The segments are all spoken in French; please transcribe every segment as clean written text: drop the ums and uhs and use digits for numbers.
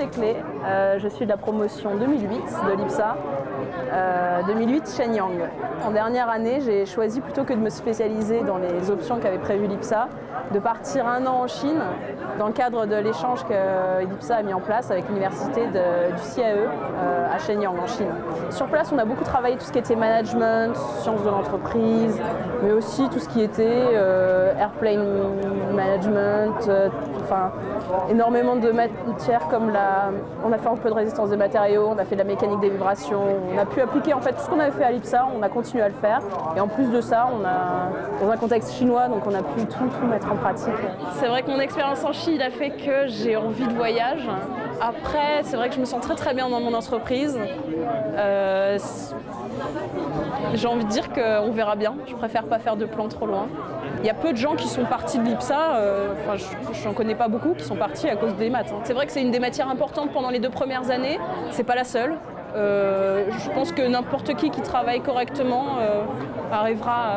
Clé. Je suis de la promotion 2008 de l'IPSA. 2008 Shenyang. En dernière année, j'ai choisi plutôt que de me spécialiser dans les options qu'avait prévu l'IPSA, de partir 1 an en Chine dans le cadre de l'échange que l'IPSA a mis en place avec l'université du CAE à Shenyang en Chine. Sur place, on a beaucoup travaillé tout ce qui était management, sciences de l'entreprise, mais aussi tout ce qui était airplane management, enfin énormément de matières comme on a fait un peu de résistance des matériaux, on a fait de la mécanique des vibrations, on a pu appliquer en fait tout ce qu'on avait fait à l'IPSA, on a continué à le faire. Et en plus de ça, dans un contexte chinois, donc on a pu tout mettre en pratique. C'est vrai que mon expérience en Chine a fait que j'ai envie de voyage. Après, c'est vrai que je me sens très bien dans mon entreprise. J'ai envie de dire qu'on verra bien. Je préfère pas faire de plans trop loin. Il y a peu de gens qui sont partis de l'IPSA, je n'en connais pas beaucoup, qui sont partis à cause des maths. C'est vrai que c'est une des matières importantes pendant les 2 premières années. C'est pas la seule. Je pense que n'importe qui travaille correctement arrivera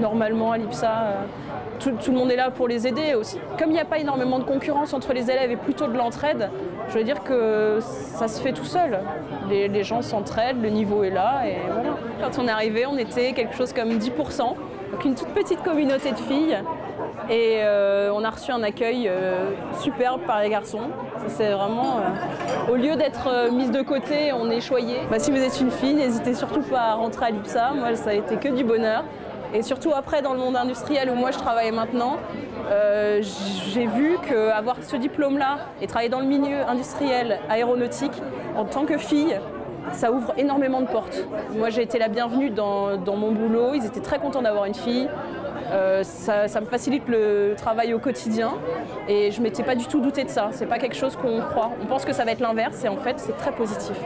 normalement à l'IPSA. Tout le monde est là pour les aider aussi. Comme il n'y a pas énormément de concurrence entre les élèves et plutôt de l'entraide, je veux dire que ça se fait tout seul. Les gens s'entraident, le niveau est là et voilà. Quand on est arrivé, on était quelque chose comme 10%, donc une toute petite communauté de filles. Et on a reçu un accueil superbe par les garçons. C'est vraiment, au lieu d'être mise de côté, on est choyé. Si vous êtes une fille, n'hésitez surtout pas à rentrer à l'IPSA. Moi, ça a été que du bonheur. Et surtout après, dans le monde industriel où moi je travaille maintenant, j'ai vu qu'avoir ce diplôme-là et travailler dans le milieu industriel, aéronautique, en tant que fille, ça ouvre énormément de portes. Moi, j'ai été la bienvenue dans mon boulot. Ils étaient très contents d'avoir une fille. Ça me facilite le travail au quotidien et je ne m'étais pas du tout douté de ça. C'est pas quelque chose qu'on croit. On pense que ça va être l'inverse et en fait, c'est très positif.